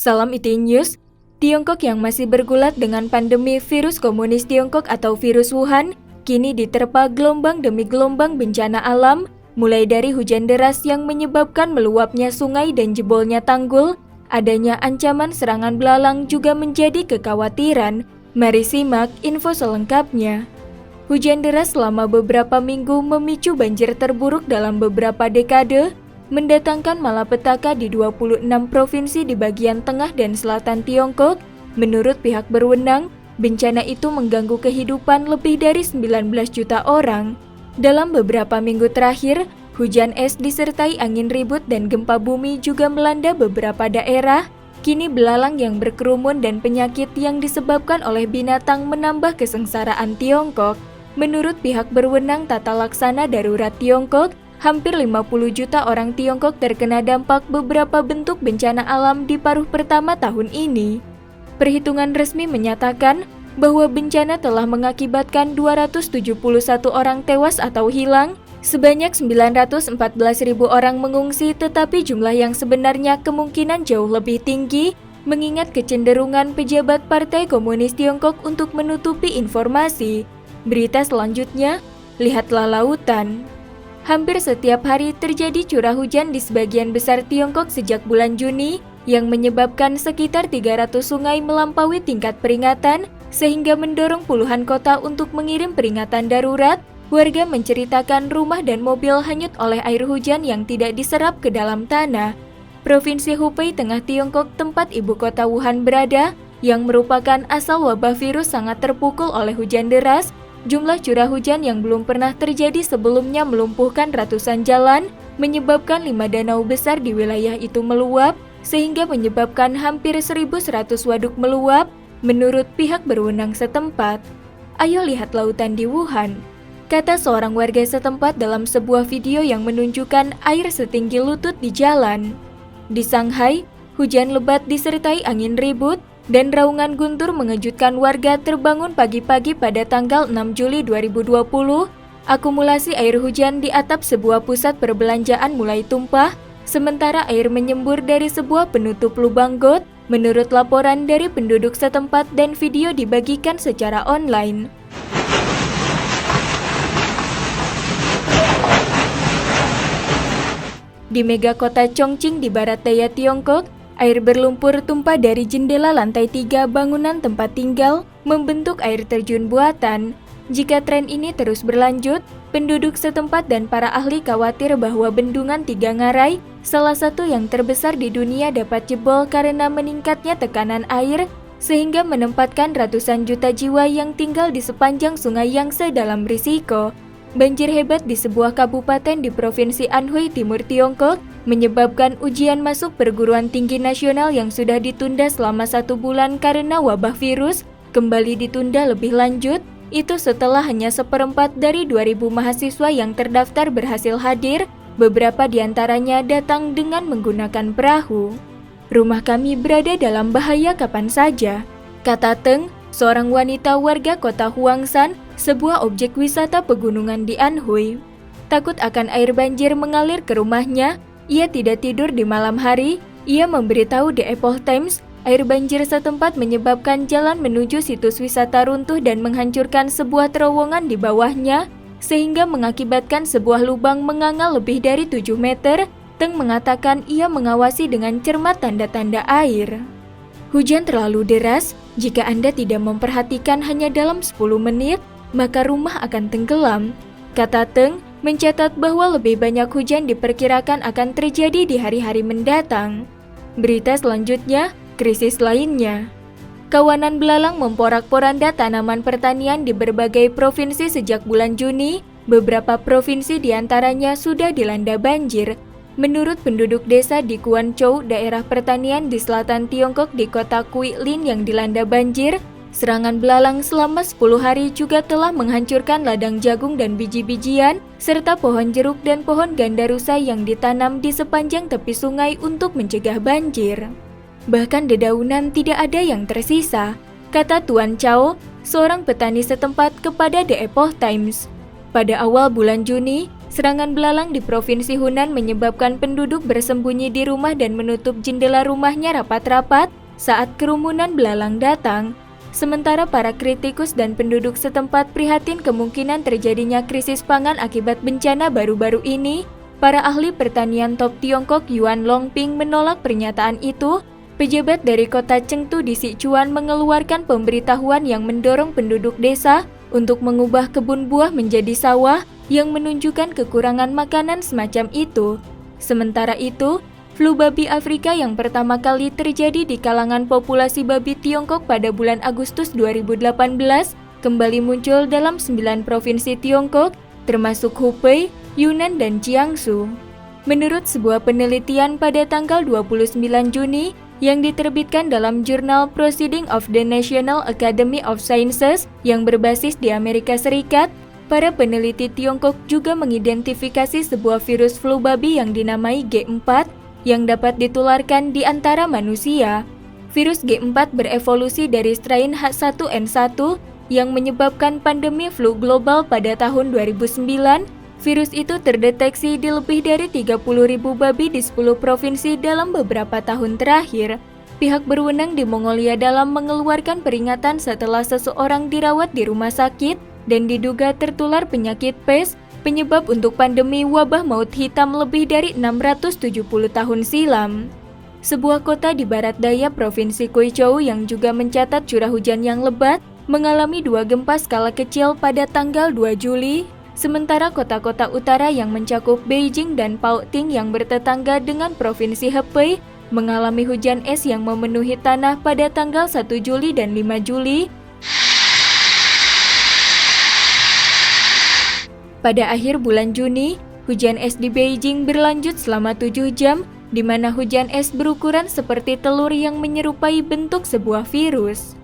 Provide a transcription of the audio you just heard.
Salam IT News. Tiongkok yang masih bergulat dengan pandemi virus komunis Tiongkok atau virus Wuhan, kini diterpa gelombang demi gelombang bencana alam, mulai dari hujan deras yang menyebabkan meluapnya sungai dan jebolnya tanggul, adanya ancaman serangan belalang juga menjadi kekhawatiran. Mari simak info selengkapnya. Hujan deras selama beberapa minggu memicu banjir terburuk dalam beberapa dekade, mendatangkan malapetaka di 26 provinsi di bagian tengah dan selatan Tiongkok. Menurut pihak berwenang, bencana itu mengganggu kehidupan lebih dari 19 juta orang. Dalam beberapa minggu terakhir, hujan es disertai angin ribut dan gempa bumi juga melanda beberapa daerah. Kini belalang yang berkerumun dan penyakit yang disebabkan oleh binatang menambah kesengsaraan Tiongkok. Menurut pihak berwenang Tata Laksana Darurat Tiongkok, hampir 50 juta orang Tiongkok terkena dampak beberapa bentuk bencana alam di paruh pertama tahun ini. Perhitungan resmi menyatakan bahwa bencana telah mengakibatkan 271 orang tewas atau hilang, sebanyak 914.000 orang mengungsi, tetapi jumlah yang sebenarnya kemungkinan jauh lebih tinggi, mengingat kecenderungan pejabat Partai Komunis Tiongkok untuk menutupi informasi. Berita selanjutnya, lihatlah lautan. Hampir setiap hari terjadi curah hujan di sebagian besar Tiongkok sejak bulan Juni, yang menyebabkan sekitar 300 sungai melampaui tingkat peringatan, sehingga mendorong puluhan kota untuk mengirim peringatan darurat. Warga menceritakan rumah dan mobil hanyut oleh air hujan yang tidak diserap ke dalam tanah. Provinsi Hubei Tengah Tiongkok, tempat ibu kota Wuhan berada, yang merupakan asal wabah virus, sangat terpukul oleh hujan deras. Jumlah curah hujan yang belum pernah terjadi sebelumnya melumpuhkan ratusan jalan, menyebabkan 5 danau besar di wilayah itu meluap, sehingga menyebabkan hampir 1.100 waduk meluap, menurut pihak berwenang setempat. Ayo lihat lautan di Wuhan, kata seorang warga setempat dalam sebuah video yang menunjukkan air setinggi lutut di jalan. Di Shanghai, hujan lebat disertai angin ribut dan raungan guntur mengejutkan warga terbangun pagi-pagi pada tanggal 6 Juli 2020. Akumulasi air hujan di atap sebuah pusat perbelanjaan mulai tumpah, sementara air menyembur dari sebuah penutup lubang got, menurut laporan dari penduduk setempat dan video dibagikan secara online. Di megakota Chongqing di barat daya Tiongkok, air berlumpur tumpah dari jendela lantai 3 bangunan tempat tinggal, membentuk air terjun buatan. Jika tren ini terus berlanjut, penduduk setempat dan para ahli khawatir bahwa bendungan Tiga Ngarai, salah satu yang terbesar di dunia, dapat jebol karena meningkatnya tekanan air, sehingga menempatkan ratusan juta jiwa yang tinggal di sepanjang sungai Yangtze dalam risiko. Banjir hebat di sebuah kabupaten di Provinsi Anhui, Timur Tiongkok, menyebabkan ujian masuk perguruan tinggi nasional yang sudah ditunda selama 1 bulan karena wabah virus, kembali ditunda lebih lanjut. Itu setelah hanya 1/4 dari 2.000 mahasiswa yang terdaftar berhasil hadir, beberapa di antaranya datang dengan menggunakan perahu. Rumah kami berada dalam bahaya kapan saja, kata Teng, seorang wanita warga kota Huangshan, sebuah objek wisata pegunungan di Anhui. Takut akan air banjir mengalir ke rumahnya, ia tidak tidur di malam hari. Ia memberitahu The Epoch Times, air banjir setempat menyebabkan jalan menuju situs wisata runtuh dan menghancurkan sebuah terowongan di bawahnya, sehingga mengakibatkan sebuah lubang menganga lebih dari 7 meter. Teng mengatakan ia mengawasi dengan cermat tanda-tanda air. Hujan terlalu deras, jika Anda tidak memperhatikan hanya dalam 10 menit, maka rumah akan tenggelam, kata Teng, mencatat bahwa lebih banyak hujan diperkirakan akan terjadi di hari-hari mendatang. Berita selanjutnya, krisis lainnya. Kawanan belalang memporak-poranda tanaman pertanian di berbagai provinsi sejak bulan Juni. Beberapa provinsi diantaranya sudah dilanda banjir. Menurut penduduk desa di Guangzhou, daerah pertanian di selatan Tiongkok di kota Guilin yang dilanda banjir, serangan belalang selama 10 hari juga telah menghancurkan ladang jagung dan biji-bijian, serta pohon jeruk dan pohon gandarusa yang ditanam di sepanjang tepi sungai untuk mencegah banjir. Bahkan dedaunan tidak ada yang tersisa, kata Tuan Chao, seorang petani setempat kepada The Epoch Times. Pada awal bulan Juni, Serangan belalang di Provinsi Hunan menyebabkan penduduk bersembunyi di rumah dan menutup jendela rumahnya rapat-rapat saat kerumunan belalang datang. Sementara para kritikus dan penduduk setempat prihatin kemungkinan terjadinya krisis pangan akibat bencana baru-baru ini, para ahli pertanian top Tiongkok Yuan Longping menolak pernyataan itu. Pejabat dari kota Chengdu di Sichuan mengeluarkan pemberitahuan yang mendorong penduduk desa untuk mengubah kebun buah menjadi sawah yang menunjukkan kekurangan makanan semacam itu. Sementara itu, flu babi Afrika yang pertama kali terjadi di kalangan populasi babi Tiongkok pada bulan Agustus 2018 kembali muncul dalam 9 provinsi Tiongkok, termasuk Hubei, Yunnan, dan Jiangsu. Menurut sebuah penelitian pada tanggal 29 Juni, yang diterbitkan dalam jurnal Proceedings of the National Academy of Sciences yang berbasis di Amerika Serikat, para peneliti Tiongkok juga mengidentifikasi sebuah virus flu babi yang dinamai G4 yang dapat ditularkan di antara manusia. Virus G4 berevolusi dari strain H1N1 yang menyebabkan pandemi flu global pada tahun 2009. Virus itu terdeteksi di lebih dari 30.000 babi di 10 provinsi dalam beberapa tahun terakhir. Pihak berwenang di Mongolia dalam mengeluarkan peringatan setelah seseorang dirawat di rumah sakit dan diduga tertular penyakit pes, penyebab untuk pandemi wabah maut hitam lebih dari 670 tahun silam. Sebuah kota di barat daya Provinsi Guizhou yang juga mencatat curah hujan yang lebat, mengalami 2 gempa skala kecil pada tanggal 2 Juli. Sementara kota-kota utara yang mencakup Beijing dan Baoting yang bertetangga dengan Provinsi Hebei mengalami hujan es yang memenuhi tanah pada tanggal 1 Juli dan 5 Juli. Pada akhir bulan Juni, hujan es di Beijing berlanjut selama 7 jam, di mana hujan es berukuran seperti telur yang menyerupai bentuk sebuah virus.